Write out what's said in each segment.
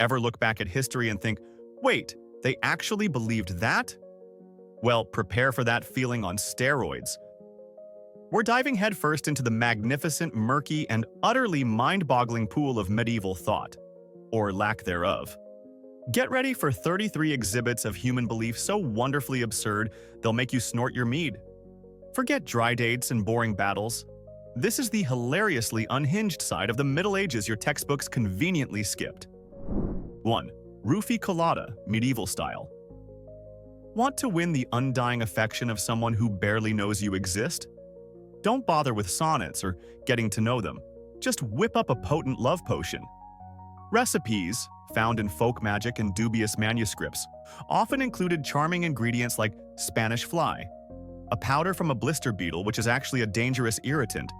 Ever look back at history and think, wait, they actually believed that? Well, prepare for that feeling on steroids. We're diving headfirst into the magnificent, murky, and utterly mind-boggling pool of medieval thought, or lack thereof. Get ready for 33 exhibits of human belief so wonderfully absurd they'll make you snort your mead. Forget dry dates and boring battles. This is the hilariously unhinged side of the Middle Ages your textbooks conveniently skipped. 1. Ruycolada, medieval style. Want to win the undying affection of someone who barely knows you exist? Don't bother with sonnets or getting to know them. Just whip up a potent love potion. Recipes, found in folk magic and dubious manuscripts, often included charming ingredients like Spanish fly, a powder from a blister beetle which is actually a dangerous irritant,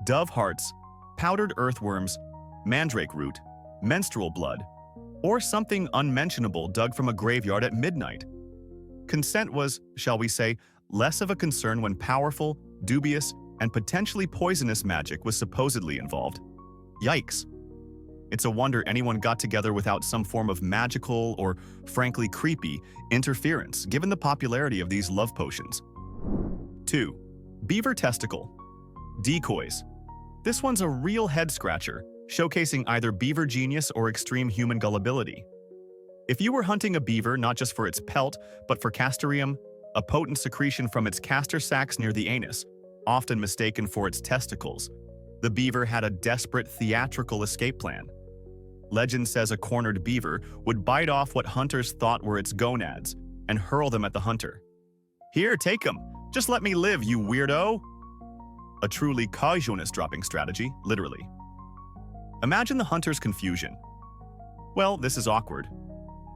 dove hearts, powdered earthworms, mandrake root, menstrual blood, or something unmentionable dug from a graveyard at midnight. Consent was, shall we say, less of a concern when powerful, dubious, and potentially poisonous magic was supposedly involved. Yikes. It's a wonder anyone got together without some form of magical or, frankly, creepy interference, given the popularity of these love potions. 2. Beaver testicle. Decoys. This one's a real head-scratcher, showcasing either beaver genius or extreme human gullibility. If you were hunting a beaver not just for its pelt, but for castoreum, a potent secretion from its castor sacs near the anus, often mistaken for its testicles, the beaver had a desperate theatrical escape plan. Legend says a cornered beaver would bite off what hunters thought were its gonads and hurl them at the hunter. Here, take them. Just let me live, you weirdo. A truly consciousness-dropping strategy, literally. Imagine the hunter's confusion. Well, this is awkward.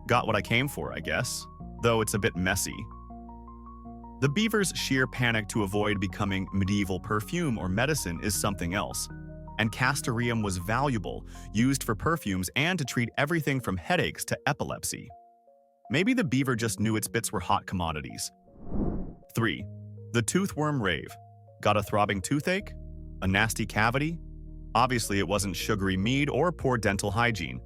Got what I came for, I guess, though it's a bit messy. The beaver's sheer panic to avoid becoming medieval perfume or medicine is something else, and castoreum was valuable, used for perfumes and to treat everything from headaches to epilepsy. Maybe the beaver just knew its bits were hot commodities. 3. The toothworm rave. Got a throbbing toothache? A nasty cavity? Obviously it wasn't sugary mead or poor dental hygiene.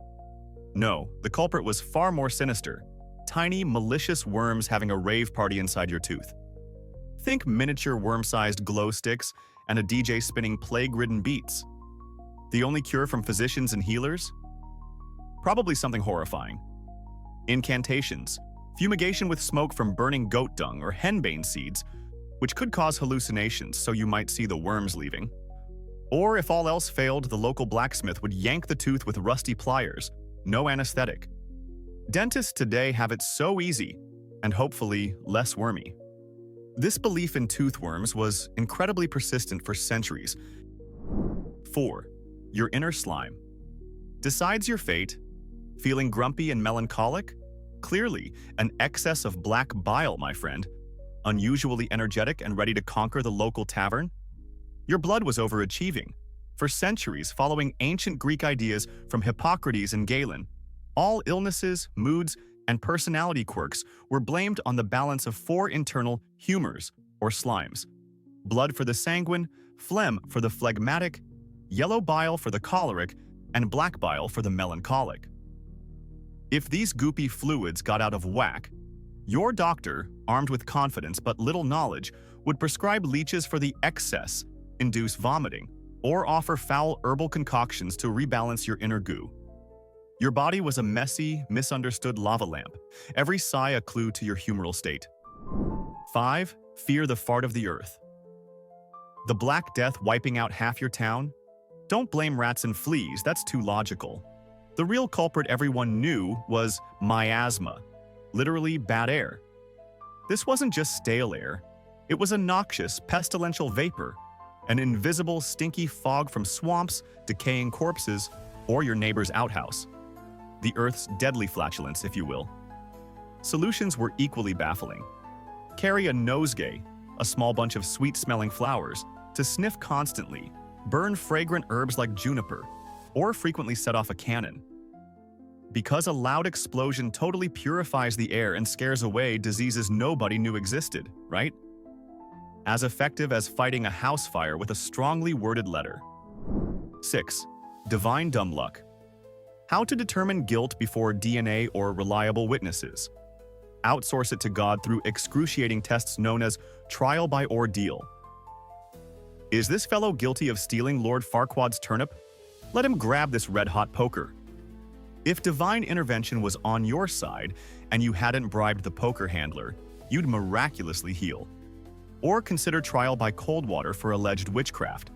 No, the culprit was far more sinister. Tiny, malicious worms having a rave party inside your tooth. Think miniature worm-sized glow sticks and a DJ spinning plague-ridden beats. The only cure from physicians and healers? Probably something horrifying. Incantations, fumigation with smoke from burning goat dung or henbane seeds, which could cause hallucinations so you might see the worms leaving. Or if all else failed, the local blacksmith would yank the tooth with rusty pliers. No anesthetic. Dentists today have it so easy, and hopefully less wormy. This belief in toothworms was incredibly persistent for centuries. 4. Your inner slime. Decides your fate? Feeling grumpy and melancholic? Clearly, an excess of black bile, my friend. Unusually energetic and ready to conquer the local tavern? Your blood was overachieving. For centuries, following ancient Greek ideas from Hippocrates and Galen, all illnesses, moods, and personality quirks were blamed on the balance of 4 internal humours, or slimes. Blood for the sanguine, phlegm for the phlegmatic, yellow bile for the choleric, and black bile for the melancholic. If these goopy fluids got out of whack, your doctor, armed with confidence but little knowledge, would prescribe leeches for the excess, induce vomiting, or offer foul herbal concoctions to rebalance your inner goo. Your body was a messy, misunderstood lava lamp, every sigh a clue to your humoral state. 5. Fear the fart of the earth. The Black Death wiping out half your town? Don't blame rats and fleas, that's too logical. The real culprit everyone knew was miasma, literally bad air. This wasn't just stale air, it was a noxious, pestilential vapor, an invisible, stinky fog from swamps, decaying corpses, or your neighbor's outhouse. The Earth's deadly flatulence, if you will. Solutions were equally baffling. Carry a nosegay, a small bunch of sweet-smelling flowers, to sniff constantly, burn fragrant herbs like juniper, or frequently set off a cannon. Because a loud explosion totally purifies the air and scares away diseases nobody knew existed, right? As effective as fighting a house fire with a strongly worded letter. 6. Divine dumb luck. How to determine guilt before DNA or reliable witnesses. Outsource it to God through excruciating tests known as trial by ordeal. Is this fellow guilty of stealing Lord Farquaad's turnip? Let him grab this red-hot poker. If divine intervention was on your side and you hadn't bribed the poker handler, you'd miraculously heal. Or consider trial by cold water for alleged witchcraft.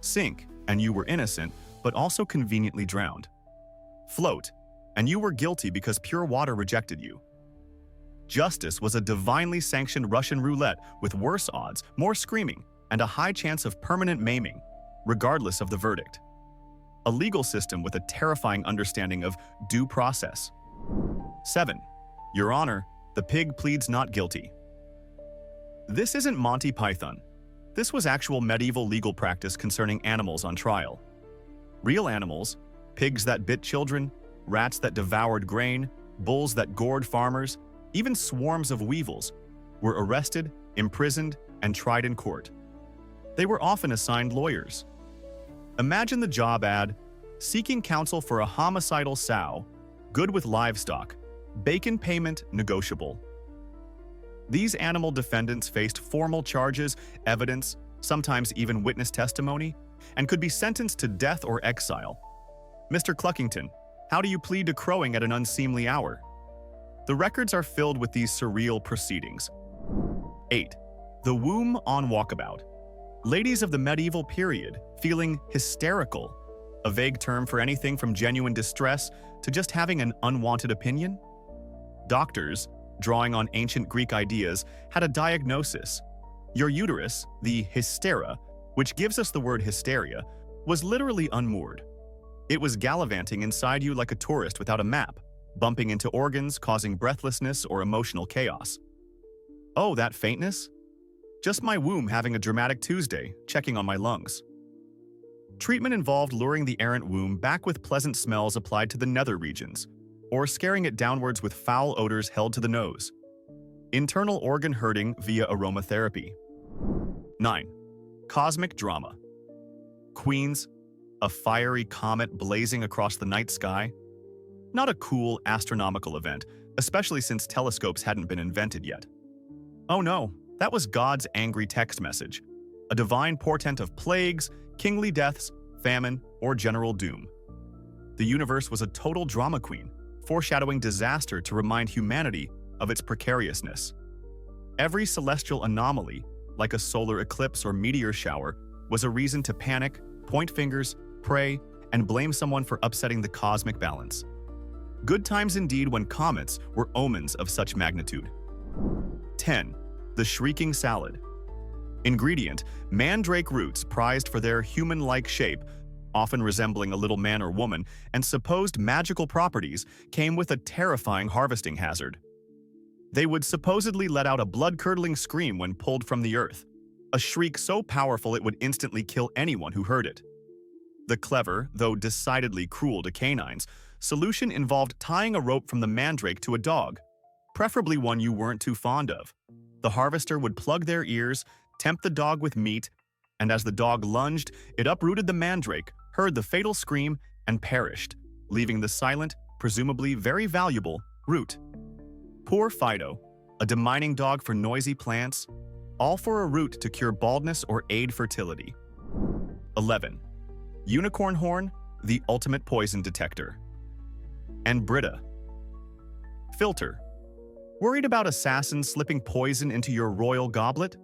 Sink, and you were innocent, but also conveniently drowned. Float, and you were guilty because pure water rejected you. Justice was a divinely sanctioned Russian roulette with worse odds, more screaming, and a high chance of permanent maiming, regardless of the verdict. A legal system with a terrifying understanding of due process. 7. Your Honor, the pig pleads not guilty. This isn't Monty Python. This was actual medieval legal practice concerning animals on trial. Real animals, pigs that bit children, rats that devoured grain, bulls that gored farmers, even swarms of weevils, were arrested, imprisoned, and tried in court. They were often assigned lawyers. Imagine the job ad: seeking counsel for a homicidal sow, good with livestock, bacon payment negotiable. These animal defendants faced formal charges, evidence, sometimes even witness testimony, and could be sentenced to death or exile. Mr. Cluckington, how do you plead to crowing at an unseemly hour? The records are filled with these surreal proceedings. 8. The womb on walkabout. Ladies of the medieval period feeling hysterical, a vague term for anything from genuine distress to just having an unwanted opinion? Doctors, drawing on ancient Greek ideas, had a diagnosis. Your uterus, the hystera, which gives us the word hysteria, was literally unmoored. It was gallivanting inside you like a tourist without a map, bumping into organs, causing breathlessness or emotional chaos. Oh, that faintness? Just my womb having a dramatic Tuesday, checking on my lungs. Treatment involved luring the errant womb back with pleasant smells applied to the nether regions, or scaring it downwards with foul odors held to the nose. Internal organ herding via aromatherapy. 9. Cosmic drama. Queens, a fiery comet blazing across the night sky. Not a cool astronomical event, especially since telescopes hadn't been invented yet. Oh no, that was God's angry text message, a divine portent of plagues, kingly deaths, famine, or general doom. The universe was a total drama queen, foreshadowing disaster to remind humanity of its precariousness. Every celestial anomaly, like a solar eclipse or meteor shower, was a reason to panic, point fingers, pray, and blame someone for upsetting the cosmic balance. Good times indeed when comets were omens of such magnitude. 10. The shrieking salad. Ingredient: mandrake roots prized for their human-like shape, often resembling a little man or woman, and supposed magical properties, came with a terrifying harvesting hazard. They would supposedly let out a blood-curdling scream when pulled from the earth, a shriek so powerful it would instantly kill anyone who heard it. The clever, though decidedly cruel to canines, solution involved tying a rope from the mandrake to a dog, preferably one you weren't too fond of. The harvester would plug their ears, tempt the dog with meat, and as the dog lunged, it uprooted the mandrake, heard the fatal scream, and perished, leaving the silent, presumably very valuable, root. Poor Fido, a demining dog for noisy plants, all for a root to cure baldness or aid fertility. 11. Unicorn horn, the ultimate poison detector. And Brita. Filter. Worried about assassins slipping poison into your royal goblet?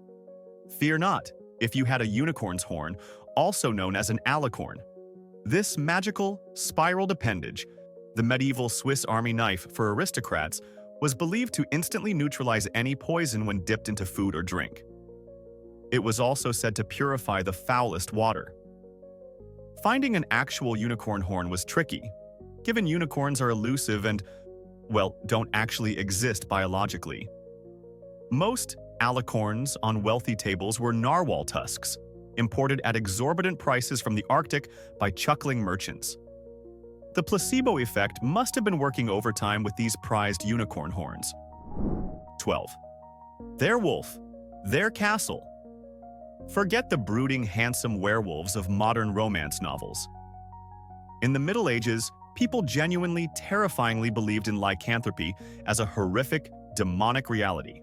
Fear not, if you had a unicorn's horn, also known as an alicorn. This magical, spiraled appendage, the medieval Swiss army knife for aristocrats, was believed to instantly neutralize any poison when dipped into food or drink. It was also said to purify the foulest water. Finding an actual unicorn horn was tricky, given unicorns are elusive and, well, don't actually exist biologically. Most alicorns on wealthy tables were narwhal tusks, imported at exorbitant prices from the Arctic by chuckling merchants. The placebo effect must have been working overtime with these prized unicorn horns. 12. Their wolf, their castle. Forget the brooding, handsome werewolves of modern romance novels. In the Middle Ages, People genuinely, terrifyingly believed in lycanthropy as a horrific, demonic reality.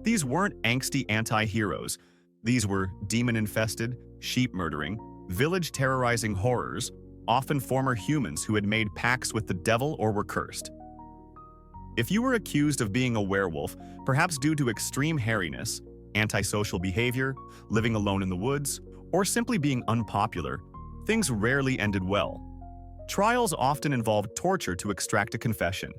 These weren't angsty anti-heroes. These were demon-infested, sheep-murdering, village-terrorizing horrors, often former humans who had made pacts with the devil or were cursed. If you were accused of being a werewolf, perhaps due to extreme hairiness, antisocial behavior, living alone in the woods, or simply being unpopular, things rarely ended well. Trials often involved torture to extract a confession.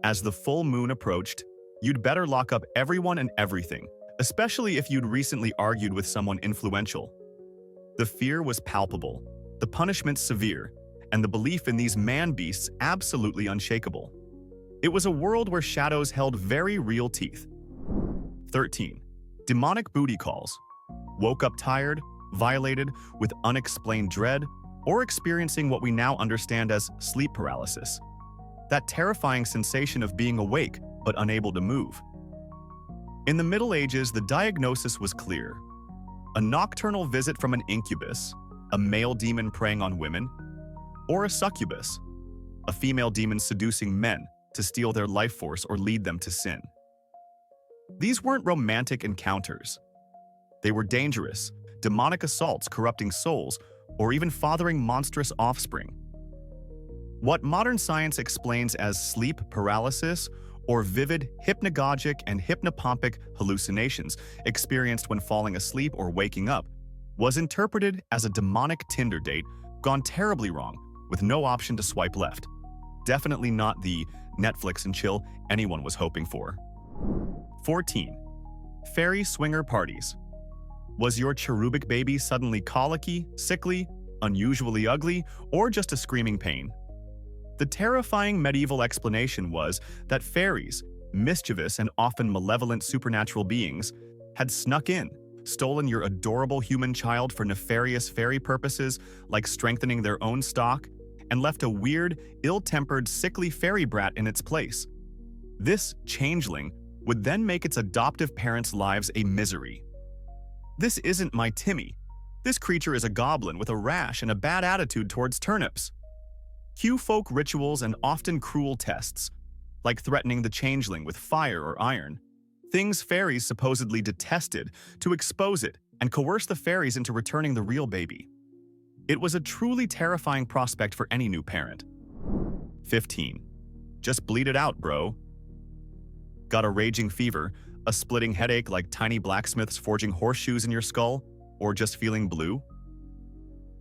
As the full moon approached, you'd better lock up everyone and everything, especially if you'd recently argued with someone influential. The fear was palpable, the punishment severe, and the belief in these man-beasts absolutely unshakable. It was a world where shadows held very real teeth. 13. Demonic booty calls. Woke up tired, violated, with unexplained dread, or experiencing what we now understand as sleep paralysis. That terrifying sensation of being awake but unable to move. In the Middle Ages, the diagnosis was clear. A nocturnal visit from an incubus, a male demon preying on women, or a succubus, a female demon seducing men to steal their life force or lead them to sin. These weren't romantic encounters. They were dangerous, demonic assaults corrupting souls or even fathering monstrous offspring. What modern science explains as sleep paralysis or vivid hypnagogic and hypnopompic hallucinations experienced when falling asleep or waking up was interpreted as a demonic Tinder date gone terribly wrong with no option to swipe left. Definitely not the Netflix and chill anyone was hoping for. 14. Fairy swinger parties. Was your cherubic baby suddenly colicky, sickly, unusually ugly, or just a screaming pain? The terrifying medieval explanation was that fairies, mischievous and often malevolent supernatural beings, had snuck in, stolen your adorable human child for nefarious fairy purposes like strengthening their own stock, and left a weird, ill-tempered, sickly fairy brat in its place. This changeling would then make its adoptive parents' lives a misery. This isn't my Timmy. This creature is a goblin with a rash and a bad attitude towards turnips. Cue folk rituals and often cruel tests, like threatening the changeling with fire or iron, things fairies supposedly detested, to expose it and coerce the fairies into returning the real baby. It was a truly terrifying prospect for any new parent. 15. Just bleed it out, bro. Got a raging fever, a splitting headache like tiny blacksmiths forging horseshoes in your skull, or just feeling blue?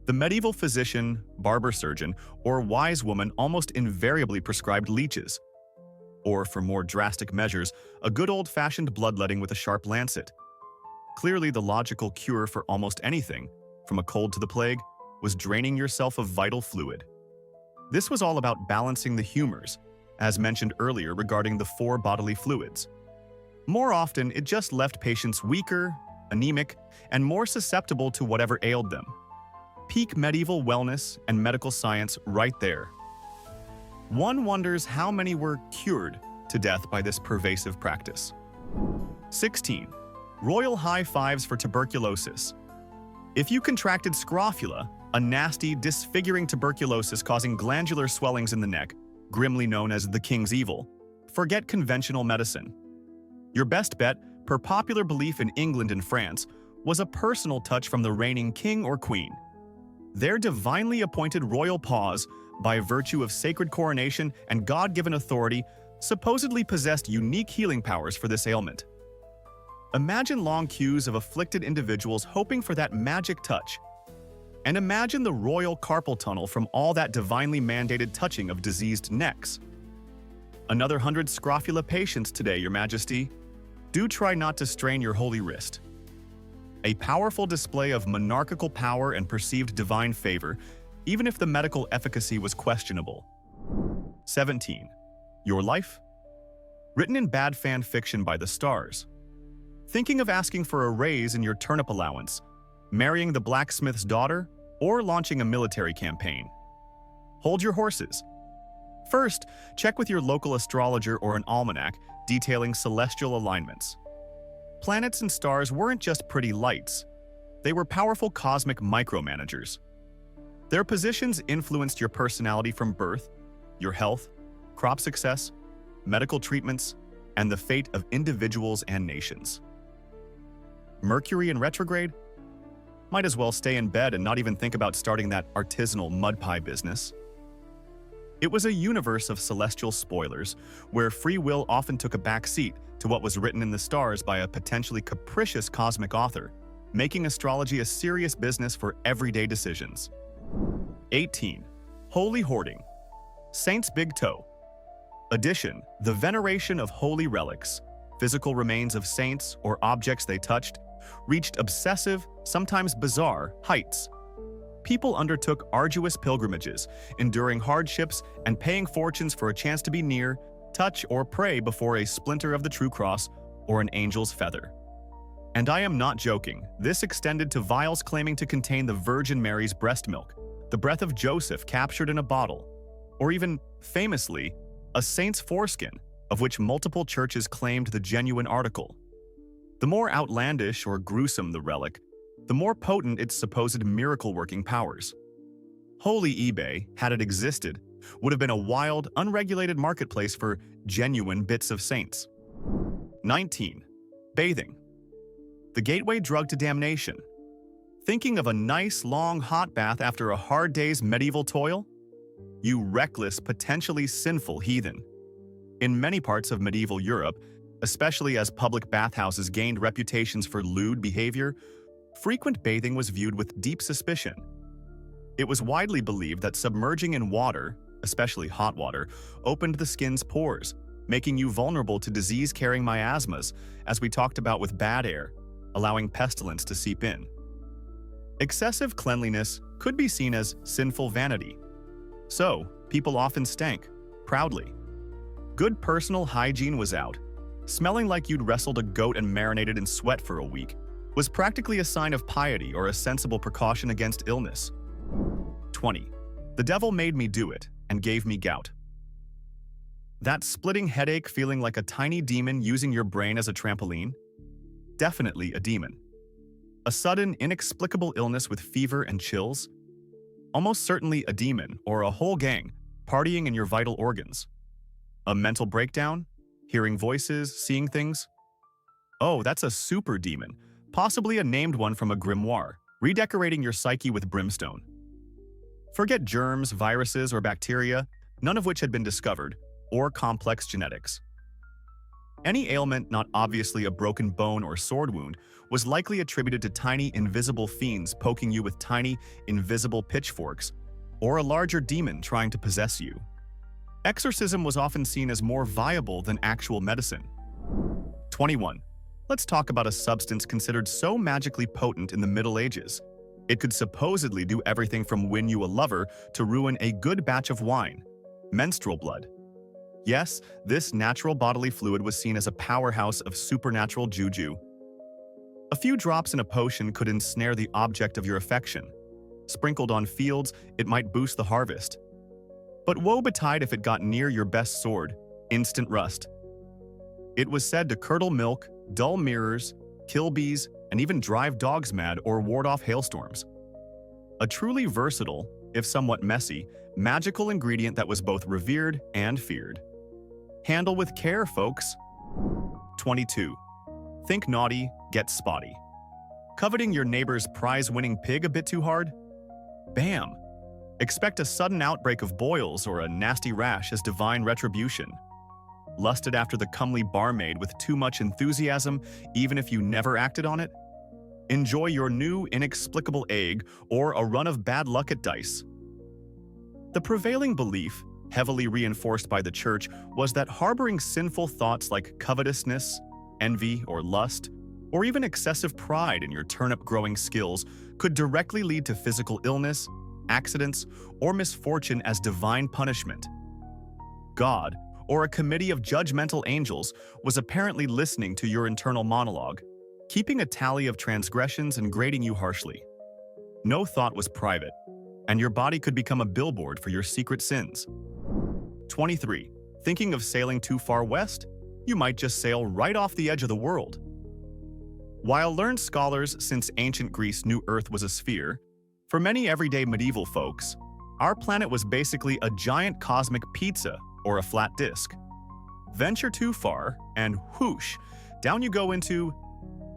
The medieval physician, barber surgeon, or wise woman almost invariably prescribed leeches. Or, for more drastic measures, a good old-fashioned bloodletting with a sharp lancet. Clearly, the logical cure for almost anything, from a cold to the plague, was draining yourself of vital fluid. This was all about balancing the humours, as mentioned earlier regarding the 4 bodily fluids. More often, it just left patients weaker, anemic, and more susceptible to whatever ailed them. Peak medieval wellness and medical science right there. One wonders how many were cured to death by this pervasive practice. 16. Royal high fives for tuberculosis. If you contracted scrofula, a nasty, disfiguring tuberculosis causing glandular swellings in the neck, grimly known as the king's evil, forget conventional medicine. Your best bet, per popular belief in England and France, was a personal touch from the reigning king or queen. Their divinely appointed royal paws, by virtue of sacred coronation and God-given authority, supposedly possessed unique healing powers for this ailment. Imagine long queues of afflicted individuals hoping for that magic touch. And imagine the royal carpal tunnel from all that divinely mandated touching of diseased necks. Another 100 scrofula patients today, Your Majesty. Do try not to strain your holy wrist. A powerful display of monarchical power and perceived divine favor, even if the medical efficacy was questionable. 17. Your life? Written in Bad Fanfiction by the Stars. Thinking of asking for a raise in your turnip allowance, marrying the blacksmith's daughter, or launching a military campaign? Hold your horses. First, check with your local astrologer or an almanac detailing celestial alignments. Planets and stars weren't just pretty lights. They were powerful cosmic micromanagers. Their positions influenced your personality from birth, your health, crop success, medical treatments, and the fate of individuals and nations. Mercury in retrograde? Might as well stay in bed and not even think about starting that artisanal mud pie business. It was a universe of celestial spoilers, where free will often took a back seat to what was written in the stars by a potentially capricious cosmic author, making astrology a serious business for everyday decisions. 18. Holy hoarding. Saint's big toe. Addition, the veneration of holy relics, physical remains of saints or objects they touched, reached obsessive, sometimes bizarre, heights. People undertook arduous pilgrimages, enduring hardships and paying fortunes for a chance to be near, touch, or pray before a splinter of the true cross or an angel's feather. And I am not joking, this extended to vials claiming to contain the Virgin Mary's breast milk, the breath of Joseph captured in a bottle, or even, famously, a saint's foreskin, of which multiple churches claimed the genuine article. The more outlandish or gruesome the relic, the more potent its supposed miracle-working powers. Holy eBay, had it existed, would have been a wild, unregulated marketplace for genuine bits of saints. 19. Bathing. The gateway drug to damnation. Thinking of a nice, long, hot bath after a hard day's medieval toil? You reckless, potentially sinful heathen. In many parts of medieval Europe, especially as public bathhouses gained reputations for lewd behavior, frequent bathing was viewed with deep suspicion. It was widely believed that submerging in water, especially hot water, opened the skin's pores, making you vulnerable to disease-carrying miasmas, as we talked about with bad air, allowing pestilence to seep in. Excessive cleanliness could be seen as sinful vanity. So, people often stank, proudly. Good personal hygiene was out. Smelling like you'd wrestled a goat and marinated in sweat for a week was practically a sign of piety or a sensible precaution against illness. 20. The devil made me do it and gave me gout. That splitting headache feeling like a tiny demon using your brain as a trampoline? Definitely a demon. A sudden, inexplicable illness with fever and chills? Almost certainly a demon or a whole gang partying in your vital organs. A mental breakdown? Hearing voices, seeing things? Oh, that's a super demon, possibly a named one from a grimoire, redecorating your psyche with brimstone. Forget germs, viruses, or bacteria, none of which had been discovered, or complex genetics. Any ailment not obviously a broken bone or sword wound was likely attributed to tiny, invisible fiends poking you with tiny, invisible pitchforks, or a larger demon trying to possess you. Exorcism was often seen as more viable than actual medicine. 21. Let's talk about a substance considered so magically potent in the Middle Ages. It could supposedly do everything from win you a lover to ruin a good batch of wine: menstrual blood. Yes, this natural bodily fluid was seen as a powerhouse of supernatural juju. A few drops in a potion could ensnare the object of your affection. Sprinkled on fields, it might boost the harvest. But woe betide if it got near your best sword, instant rust. It was said to curdle milk, dull mirrors, kill bees, and even drive dogs mad or ward off hailstorms. A truly versatile, if somewhat messy, magical ingredient that was both revered and feared. Handle with care, folks. 22. Think naughty, get spotty. Coveting your neighbor's prize-winning pig a bit too hard? Bam! Expect a sudden outbreak of boils or a nasty rash as divine retribution. Lusted after the comely barmaid with too much enthusiasm, even if you never acted on it? Enjoy your new inexplicable egg or a run of bad luck at dice. The prevailing belief, heavily reinforced by the church, was that harboring sinful thoughts like covetousness, envy, or lust, or even excessive pride in your turnip-growing skills could directly lead to physical illness, accidents, or misfortune as divine punishment. God, or a committee of judgmental angels, was apparently listening to your internal monologue, keeping a tally of transgressions and grading you harshly. No thought was private, and your body could become a billboard for your secret sins. 23. Thinking of sailing too far west? You might just sail right off the edge of the world. While learned scholars since ancient Greece knew Earth was a sphere, For many everyday medieval folks, our planet was basically a giant cosmic pizza or a flat disk. Venture too far, and whoosh, down you go into,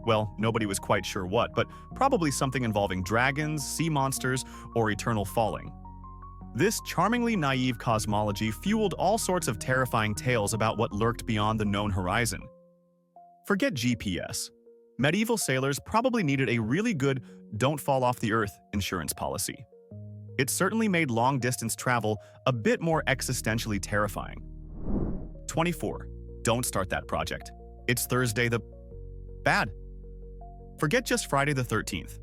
well, nobody was quite sure what, but probably something involving dragons, sea monsters, or eternal falling. This charmingly naive cosmology fueled all sorts of terrifying tales about what lurked beyond the known horizon. Forget GPS. Medieval sailors probably needed a really good "don't fall off the earth" insurance policy. It certainly made long-distance travel a bit more existentially terrifying. 24. Don't start that project. It's Thursday the bad. Forget just Friday the 13th.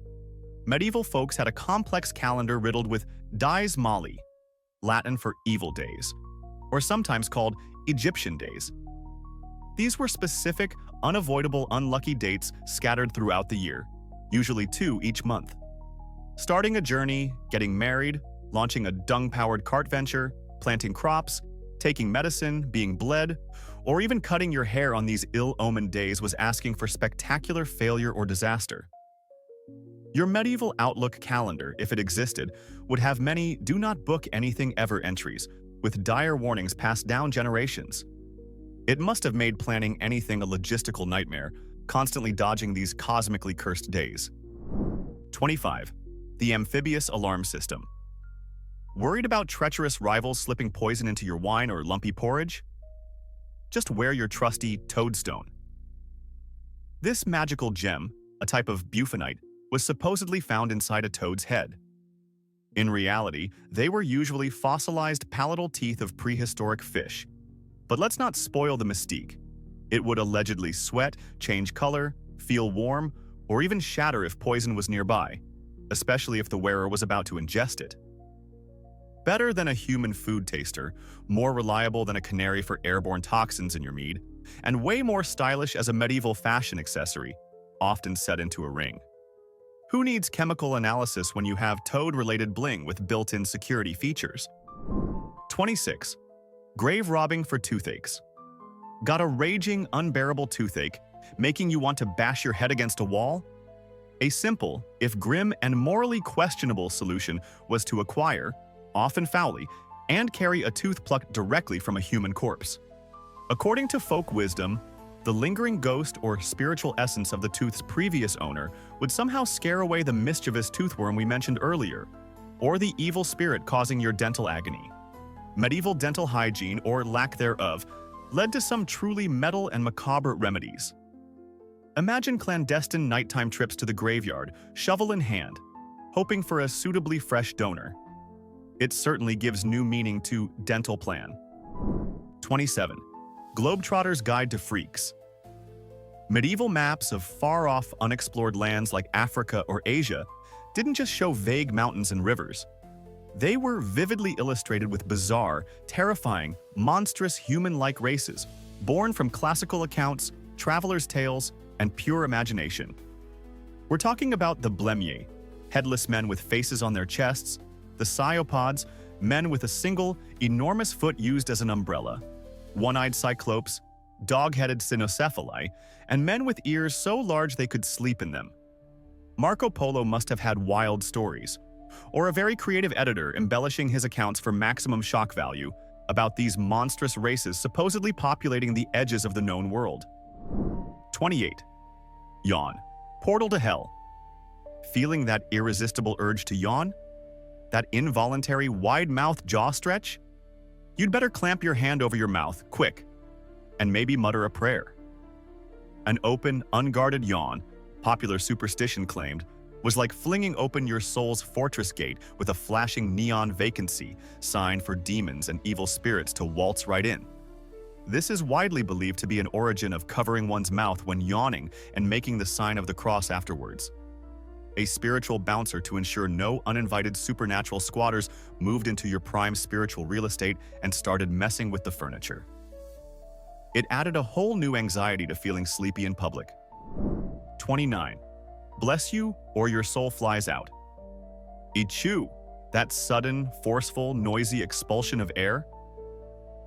Medieval folks had a complex calendar riddled with dies Mali, Latin for evil days, or sometimes called Egyptian days. These were specific, unavoidable, unlucky dates scattered throughout the year, usually 2 each month. Starting a journey, getting married, launching a dung-powered cart venture, planting crops, taking medicine, being bled, or even cutting your hair on these ill-omened days was asking for spectacular failure or disaster. Your medieval Outlook calendar, if it existed, would have many "do not book anything ever" entries, with dire warnings passed down generations. It must have made planning anything a logistical nightmare, constantly dodging these cosmically cursed days. 25. The amphibious alarm system. Worried about treacherous rivals slipping poison into your wine or lumpy porridge? Just wear your trusty toadstone. This magical gem, a type of buffonite, was supposedly found inside a toad's head. In reality, they were usually fossilized palatal teeth of prehistoric fish. But let's not spoil the mystique. It would allegedly sweat, change color, feel warm, or even shatter if poison was nearby, especially if the wearer was about to ingest it. Better than a human food taster, more reliable than a canary for airborne toxins in your mead, and way more stylish as a medieval fashion accessory, often set into a ring. Who needs chemical analysis when you have toad-related bling with built-in security features? 26. Grave robbing for toothaches. Got a raging, unbearable toothache, making you want to bash your head against a wall? A simple, if grim and morally questionable solution was to acquire, often foully, and carry a tooth plucked directly from a human corpse. According to folk wisdom, the lingering ghost or spiritual essence of the tooth's previous owner would somehow scare away the mischievous toothworm we mentioned earlier, or the evil spirit causing your dental agony. Medieval dental hygiene, or lack thereof, led to some truly metal and macabre remedies. Imagine clandestine nighttime trips to the graveyard, shovel in hand, hoping for a suitably fresh donor. It certainly gives new meaning to dental plan. 27. Globetrotters' Guide to Freaks. Medieval maps of far-off unexplored lands like Africa or Asia didn't just show vague mountains and rivers. They were vividly illustrated with bizarre, terrifying, monstrous human-like races, born from classical accounts, travelers' tales, and pure imagination. We're talking about the Blemier, headless men with faces on their chests, the Cyopods, men with a single, enormous foot used as an umbrella, one-eyed cyclopes, dog-headed cynocephali, and men with ears so large they could sleep in them. Marco Polo must have had wild stories, or a very creative editor embellishing his accounts for maximum shock value about these monstrous races supposedly populating the edges of the known world. 28. Yawn. Portal to hell. Feeling that irresistible urge to yawn? That involuntary wide-mouthed jaw stretch? You'd better clamp your hand over your mouth, quick, and maybe mutter a prayer. An open, unguarded yawn, popular superstition claimed, was like flinging open your soul's fortress gate with a flashing neon vacancy sign for demons and evil spirits to waltz right in. This is widely believed to be an origin of covering one's mouth when yawning and making the sign of the cross afterwards. A spiritual bouncer to ensure no uninvited supernatural squatters moved into your prime spiritual real estate and started messing with the furniture. It added a whole new anxiety to feeling sleepy in public. 29. Bless you or your soul flies out. Achoo! That sudden, forceful, noisy expulsion of air?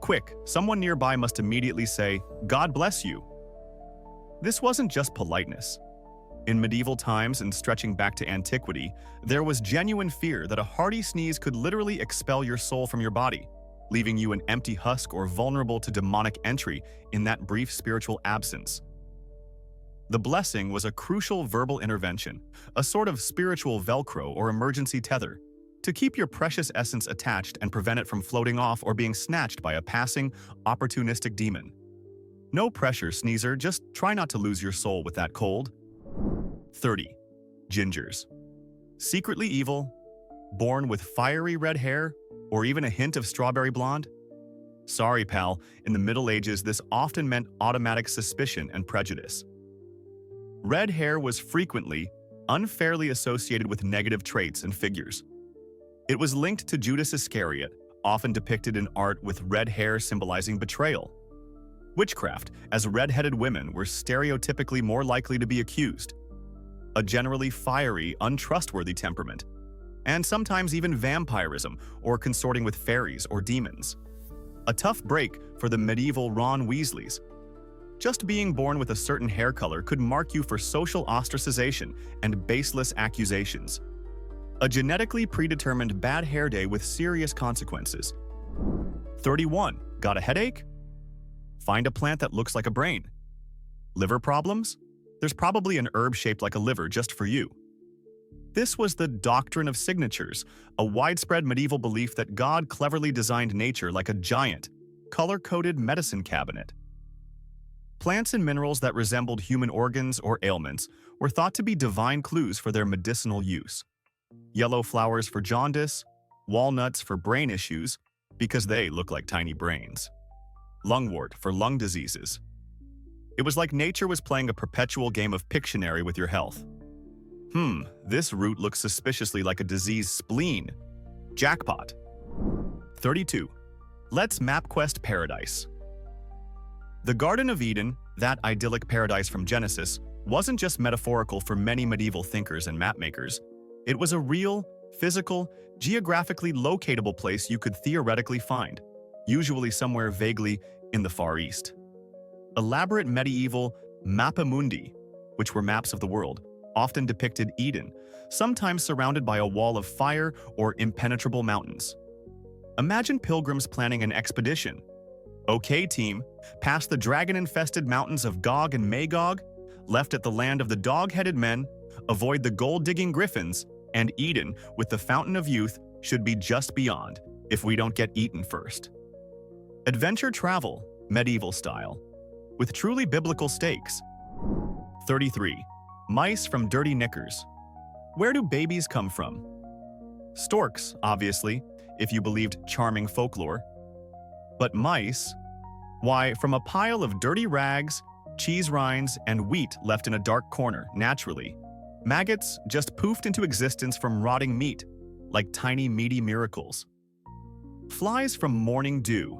Quick, someone nearby must immediately say, "God bless you." This wasn't just politeness. In medieval times and stretching back to antiquity, there was genuine fear that a hearty sneeze could literally expel your soul from your body, leaving you an empty husk or vulnerable to demonic entry in that brief spiritual absence. The blessing was a crucial verbal intervention, a sort of spiritual Velcro or emergency tether, to keep your precious essence attached and prevent it from floating off or being snatched by a passing, opportunistic demon. No pressure, sneezer, just try not to lose your soul with that cold. 30. Gingers. Secretly evil, born with fiery red hair, or even a hint of strawberry blonde? Sorry, pal, in the Middle Ages this often meant automatic suspicion and prejudice. Red hair was frequently, unfairly associated with negative traits and figures. It was linked to Judas Iscariot, often depicted in art with red hair symbolizing betrayal. Witchcraft, as red-headed women were stereotypically more likely to be accused. A generally fiery, untrustworthy temperament, and sometimes even vampirism or consorting with fairies or demons. A tough break for the medieval Ron Weasleys. Just being born with a certain hair color could mark you for social ostracization and baseless accusations. A genetically predetermined bad hair day with serious consequences. 31. Got a headache? Find a plant that looks like a brain. Liver problems? There's probably an herb shaped like a liver just for you. This was the doctrine of signatures, a widespread medieval belief that God cleverly designed nature like a giant, color-coded medicine cabinet. Plants and minerals that resembled human organs or ailments were thought to be divine clues for their medicinal use. Yellow flowers for jaundice, walnuts for brain issues, because they look like tiny brains. Lungwort for lung diseases. It was like nature was playing a perpetual game of Pictionary with your health. This root looks suspiciously like a diseased spleen. Jackpot. 32. Let's MapQuest Paradise. The Garden of Eden, that idyllic paradise from Genesis, wasn't just metaphorical for many medieval thinkers and mapmakers. It was a real, physical, geographically locatable place you could theoretically find, usually somewhere vaguely in the Far East. Elaborate medieval mappamundi, which were maps of the world, often depicted Eden, sometimes surrounded by a wall of fire or impenetrable mountains. Imagine pilgrims planning an expedition. Okay, team, past the dragon-infested mountains of Gog and Magog, left at the land of the dog-headed men, avoid the gold-digging griffins, and Eden, with the fountain of youth, should be just beyond, if we don't get eaten first. Adventure travel, medieval style, with truly biblical stakes. 33. Mice from dirty knickers. Where do babies come from? Storks, obviously, if you believed charming folklore. But mice? Why, from a pile of dirty rags, cheese rinds, and wheat left in a dark corner, naturally. Maggots just poofed into existence from rotting meat, like tiny meaty miracles. Flies from morning dew.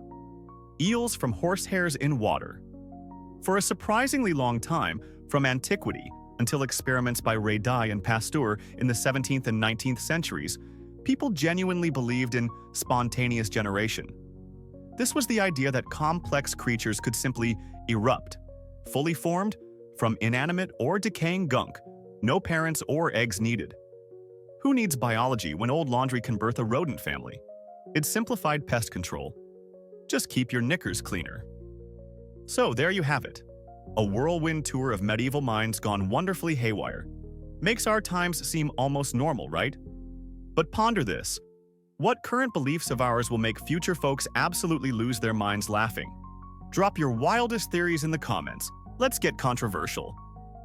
Eels from horsehairs in water. For a surprisingly long time, from antiquity until experiments by Ruycolada and Pasteur in the 17th and 19th centuries, people genuinely believed in spontaneous generation. This was the idea that complex creatures could simply erupt, fully formed, from inanimate or decaying gunk, no parents or eggs needed. Who needs biology when old laundry can birth a rodent family? It's simplified pest control. Just keep your knickers cleaner. So there you have it. A whirlwind tour of medieval minds gone wonderfully haywire. Makes our times seem almost normal, right? But ponder this. What current beliefs of ours will make future folks absolutely lose their minds laughing? Drop your wildest theories in the comments. Let's get controversial.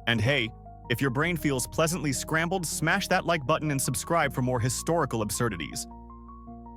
And hey, if your brain feels pleasantly scrambled, smash that like button and subscribe for more historical absurdities.